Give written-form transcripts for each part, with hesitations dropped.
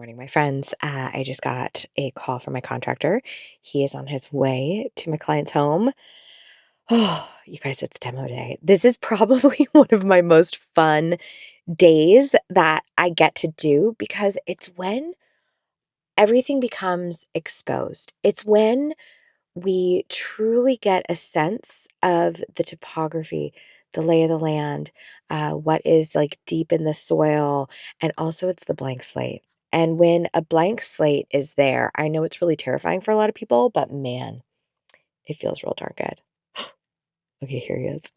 Morning, my friends. I just got a call from my contractor. He is on his way to my client's home. Oh, you guys, it's demo day. This is probably one of my most fun days that I get to do because it's when everything becomes exposed. It's when we truly get a sense of the topography, the lay of the land, what is like deep in the soil, and also it's the blank slate. And when a blank slate is there, I know it's really terrifying for a lot of people, but man, it feels real darn good. Okay, here he is.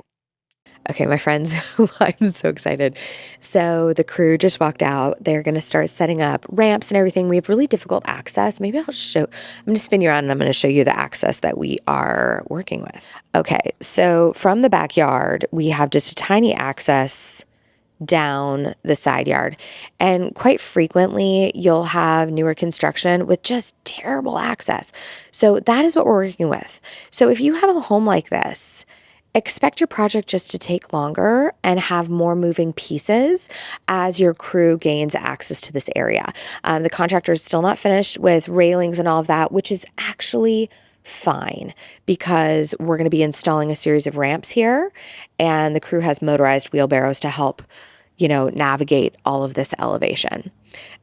Okay, my friends, I'm so excited. So the crew just walked out. They're going to start setting up ramps and everything. We have really difficult access. Maybe I'm going to spin you around and I'm going to show you the access that we are working with. Okay, so from the backyard, we have just a tiny access down the side yard. And quite frequently, you'll have newer construction with just terrible access. So that is what we're working with. So if you have a home like this, expect your project just to take longer and have more moving pieces as your crew gains access to this area. The contractor is still not finished with railings and all of that, which is actually fine because we're going to be installing a series of ramps here, and the crew has motorized wheelbarrows to help navigate all of this elevation.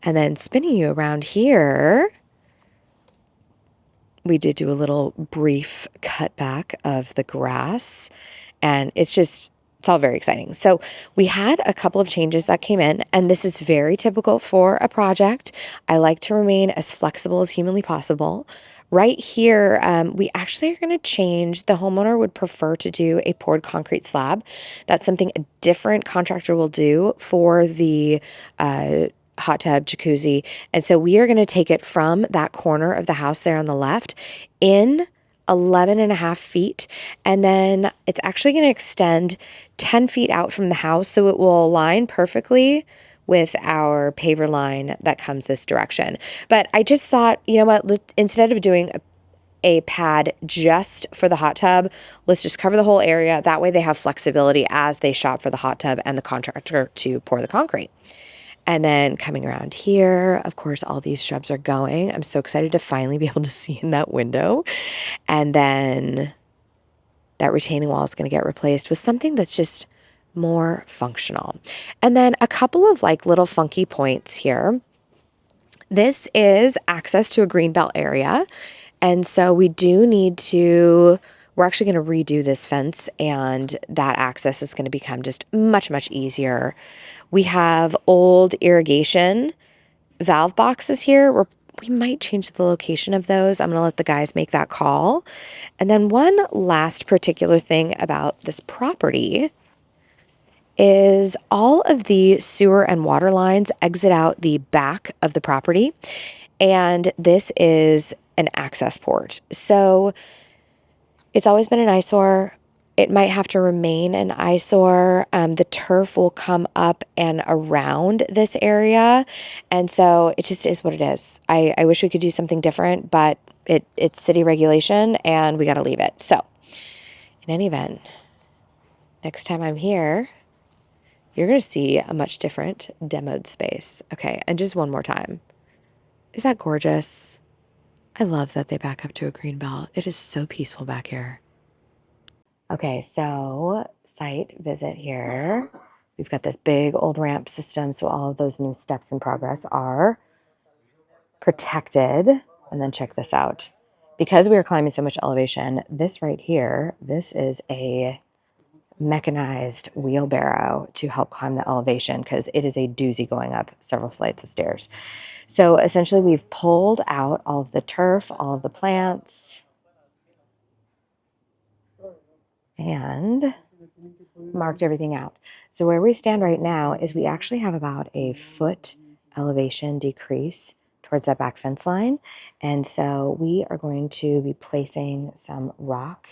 And then spinning you around here, we did do a little brief cutback of the grass, and it's all very exciting. So we had a couple of changes that came in, and this is very typical for a project. I like to remain as flexible as humanly possible. Right here, we actually are going to change. The homeowner would prefer to do a poured concrete slab. That's something a different contractor will do for the hot tub, jacuzzi. And so we are going to take it from that corner of the house there on the left in 11 and a half feet. And then it's actually going to extend 10 feet out from the house. So it will align perfectly with our paver line that comes this direction. But I just thought, you know what, instead of doing a pad just for the hot tub, let's just cover the whole area. That way they have flexibility as they shop for the hot tub and the contractor to pour the concrete. And then coming around here, of course, all these shrubs are going. I'm so excited to finally be able to see in that window. And then that retaining wall is going to get replaced with something that's just more functional. And then a couple of like little funky points here. This is access to a greenbelt area. And so we do need to, we're actually going to redo this fence, and that access is going to become just much, much easier. We have old irrigation valve boxes here. We might change the location of those. I'm going to let the guys make that call. And then one last particular thing about this property is all of the sewer and water lines exit out the back of the property. And this is an access port. So it's always been an eyesore. It might have to remain an eyesore. The turf will come up and around this area. And so it just is what it is. I wish we could do something different, but it's city regulation and we got to leave it. So in any event, next time I'm here, you're going to see a much different demoed space. Okay, and just one more time. Is that gorgeous? I love that they back up to a green belt. It is so peaceful back here. Okay, so site visit here. We've got this big old ramp system, so all of those new steps in progress are protected. And then check this out. Because we are climbing so much elevation, this right here, this is a mechanized wheelbarrow to help climb the elevation because it is a doozy going up several flights of stairs. So essentially we've pulled out all of the turf, all of the plants, and marked everything out. So where we stand right now is we actually have about a foot elevation decrease towards that back fence line. And so we are going to be placing some rock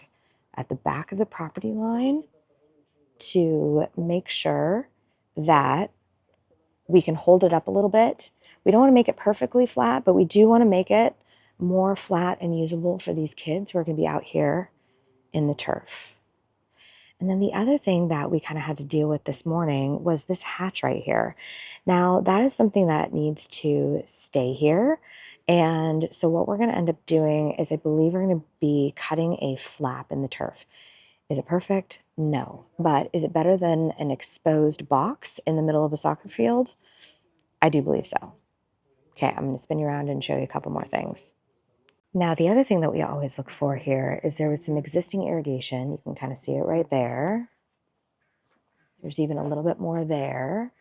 at the back of the property line to make sure that we can hold it up a little bit. We don't want to make it perfectly flat, but we do want to make it more flat and usable for these kids who are going to be out here in the turf. And then the other thing that we kind of had to deal with this morning was this hatch right here. Now, that is something that needs to stay here. And so what we're going to end up doing is I believe we're going to be cutting a flap in the turf. Is it perfect? No. But is it better than an exposed box in the middle of a soccer field? I do believe so. Okay, I'm going to spin you around and show you a couple more things. Now, the other thing that we always look for here is there was some existing irrigation. You can kind of see it right there. There's even a little bit more there.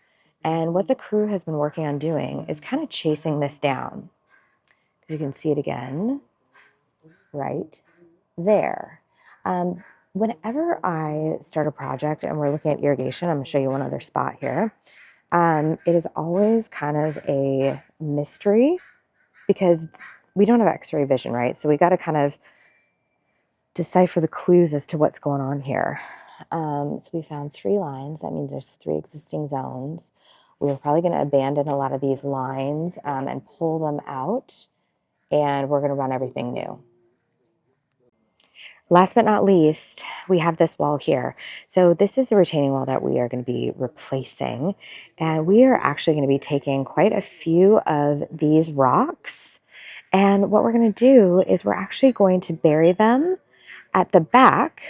And what the crew has been working on doing is kind of chasing this down. You can see it again right there. Whenever I start a project and we're looking at irrigation, I'm going to show you one other spot here. It is always kind of a mystery because we don't have x-ray vision, right? So we got to kind of decipher the clues as to what's going on here. So we found 3 lines. That means there's 3 existing zones. We're probably going to abandon a lot of these lines and pull them out, and we're going to run everything new. Last but not least, we have this wall here. So this is the retaining wall that we are going to be replacing. And we are actually going to be taking quite a few of these rocks. And what we're going to do is we're actually going to bury them at the back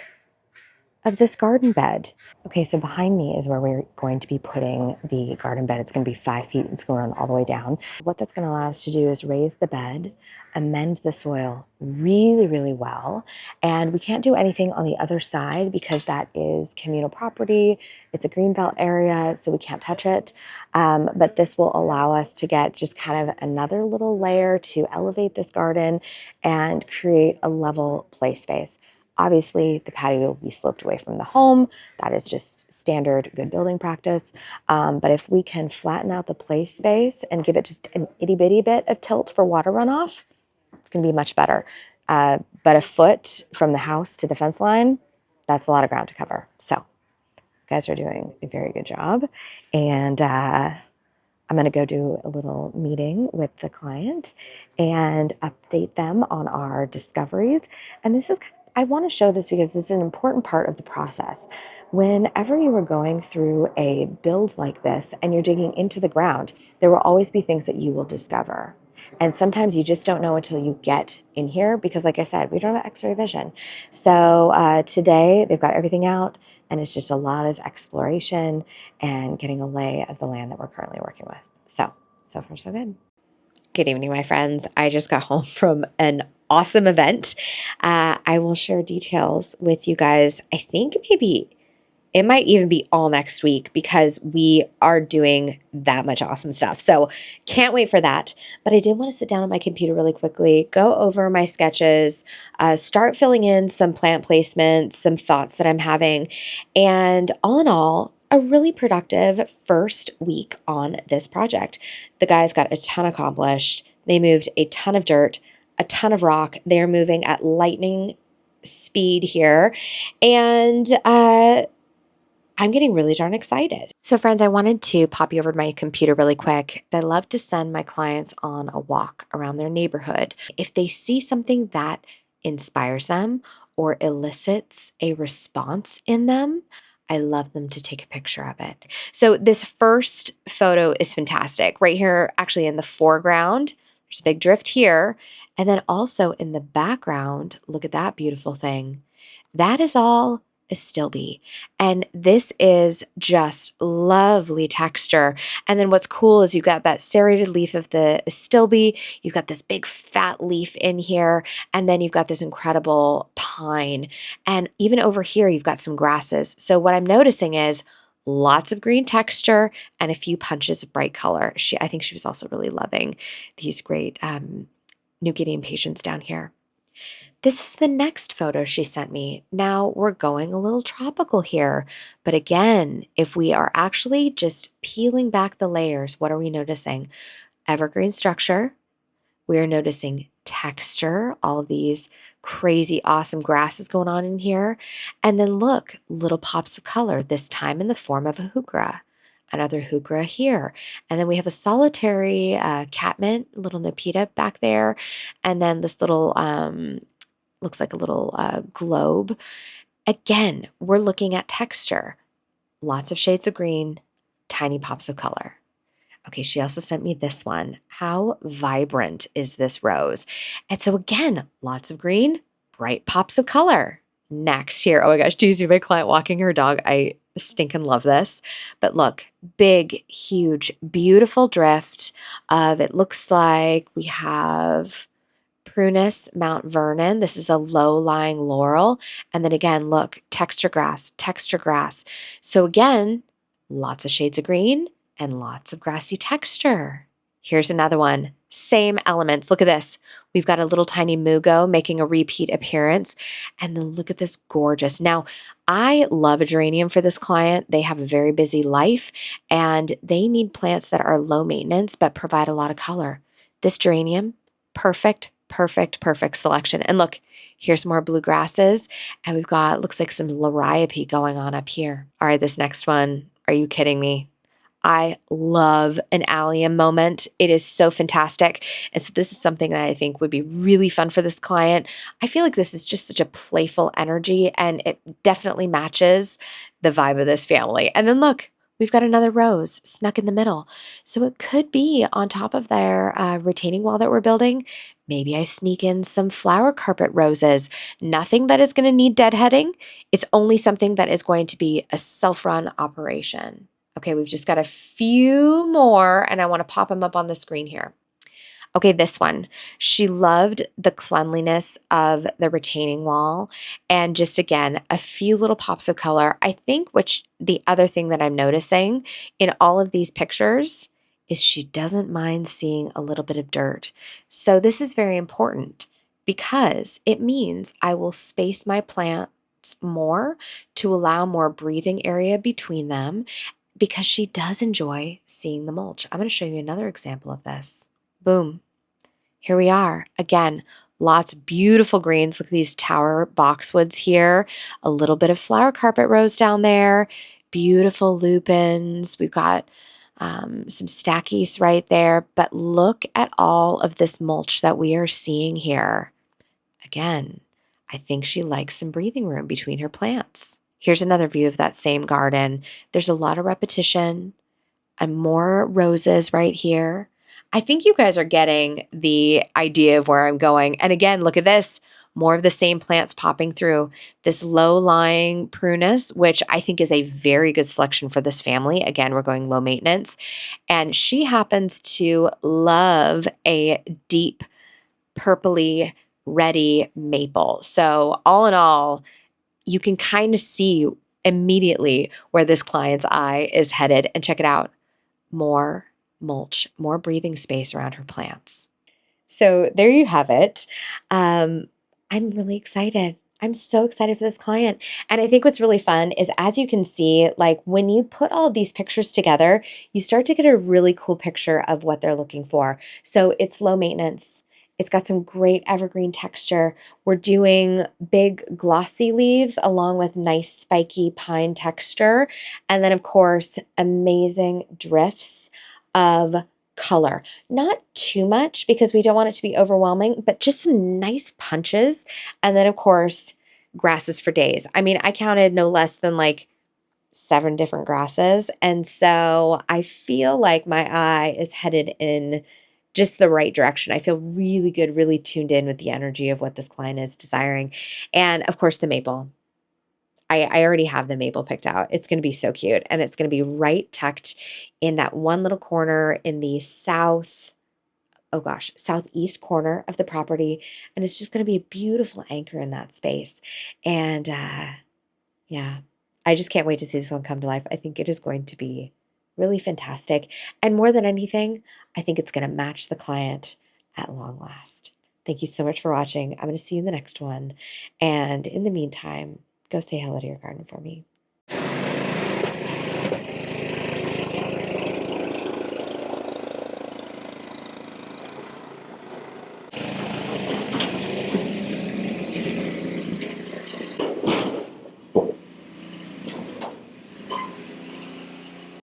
of this garden bed. Okay, so behind me is where we're going to be putting the garden bed. It's going to be 5 feet. It's going to run all the way down. What that's going to allow us to do is raise the bed, amend the soil really, really well. And we can't do anything on the other side because that is communal property. It's a greenbelt area, so we can't touch it. But this will allow us to get just kind of another little layer to elevate this garden and create a level play space. Obviously, the patio will be sloped away from the home. That is just standard good building practice. But if we can flatten out the play space and give it just an itty bitty bit of tilt for water runoff, it's going to be much better. But a foot from the house to the fence line, that's a lot of ground to cover. So you guys are doing a very good job. And I'm going to go do a little meeting with the client and update them on our discoveries. And this is, I want to show this because this is an important part of the process. Whenever you are going through a build like this and you're digging into the ground, there will always be things that you will discover. And sometimes you just don't know until you get in here because, like I said, we don't have x-ray vision. So today they've got everything out and it's just a lot of exploration and getting a lay of the land that we're currently working with. So far so good. Good evening, my friends. I just got home from an awesome event. I will share details with you guys. I think maybe it might even be all next week because we are doing that much awesome stuff. So can't wait for that. But I did want to sit down on my computer really quickly, go over my sketches, start filling in some plant placements, some thoughts that I'm having. And all in all, a really productive first week on this project. The guys got a ton accomplished. They moved a ton of dirt, a ton of rock. They're moving at lightning speed here. And I'm getting really darn excited. So friends, I wanted to pop you over to my computer really quick. I love to send my clients on a walk around their neighborhood. If they see something that inspires them or elicits a response in them, I love them to take a picture of it. So this first photo is fantastic. Right here, actually in the foreground, there's a big drift here. And then also in the background, look at that beautiful thing. That is all Astilbe. And this is just lovely texture. And then what's cool is you've got that serrated leaf of the Astilbe, you've got this big fat leaf in here, and then you've got this incredible pine. And even over here, you've got some grasses. So what I'm noticing is lots of green texture and a few punches of bright color. I think she was also really loving these great New Guinea patients down here. This is the next photo she sent me. Now we're going a little tropical here. But again, if we are actually just peeling back the layers, what are we noticing? Evergreen structure. We are noticing texture, all of these crazy, awesome grasses going on in here. And then look, little pops of color, this time in the form of a heuchera. Another heuchera here. And then we have a solitary catmint, little nepeta back there. And then this little looks like a little globe. Again, we're looking at texture. Lots of shades of green, tiny pops of color. Okay, she also sent me this one. How vibrant is this rose? And so again, lots of green, bright pops of color. Next here, oh my gosh, do you see my client walking her dog? I stinking love this. But look, big, huge, beautiful drift of, it looks like we have Prunus Mount Vernon. This is a low-lying laurel. And then again, look, texture grass, texture grass. So again, lots of shades of green and lots of grassy texture. Here's another one. Same elements. Look at this. We've got a little tiny mugo making a repeat appearance. And then look at this gorgeous. Now, I love a geranium for this client. They have a very busy life and they need plants that are low maintenance but provide a lot of color. This geranium, perfect, perfect, perfect selection. And look, here's more blue grasses. And we've got, looks like some liriope going on up here. All right, this next one. Are you kidding me? I love an allium moment. It is so fantastic. And so this is something that I think would be really fun for this client. I feel like this is just such a playful energy and it definitely matches the vibe of this family. And then look, we've got another rose snuck in the middle. So it could be on top of their retaining wall that we're building. Maybe I sneak in some flower carpet roses. Nothing that is going to need deadheading. It's only something that is going to be a self-run operation. Okay, we've just got a few more, and I want to pop them up on the screen here. Okay, this one. She loved the cleanliness of the retaining wall and just again, a few little pops of color. I think which the other thing that I'm noticing in all of these pictures is she doesn't mind seeing a little bit of dirt. So this is very important because it means I will space my plants more to allow more breathing area between them because she does enjoy seeing the mulch. I'm going to show you another example of this. Boom. Here we are. Again, lots of beautiful greens. Look at these tower boxwoods here. A little bit of flower carpet rose down there. Beautiful lupins. We've got some stackies right there. But look at all of this mulch that we are seeing here. Again, I think she likes some breathing room between her plants. Here's another view of that same garden. There's a lot of repetition and more roses right here. I think you guys are getting the idea of where I'm going. And again, look at this. More of the same plants popping through. This low-lying prunus, which I think is a very good selection for this family. Again, we're going low maintenance. And she happens to love a deep purpley, reddy maple. So all in all, you can kind of see immediately where this client's eye is headed. And check it out. More mulch, more breathing space around her plants. So there you have it. I'm really excited. I'm so excited for this client. And I think what's really fun is as you can see, like when you put all of these pictures together, you start to get a really cool picture of what they're looking for. So it's low maintenance. It's got some great evergreen texture. We're doing big glossy leaves along with nice spiky pine texture. And then of course, amazing drifts of color. Not too much because we don't want it to be overwhelming, but just some nice punches. And then of course, grasses for days. I mean, I counted no less than like 7 different grasses. And so I feel like my eye is headed in just the right direction. I feel really good, really tuned in with the energy of what this client is desiring. And of course, the maple. I already have the maple picked out. It's going to be so cute. And it's going to be right tucked in that one little corner in the southeast corner of the property. And it's just going to be a beautiful anchor in that space. And yeah, I just can't wait to see this one come to life. I think it is going to be really fantastic. And more than anything, I think it's going to match the client at long last. Thank you so much for watching. I'm going to see you in the next one. And in the meantime, go say hello to your garden for me.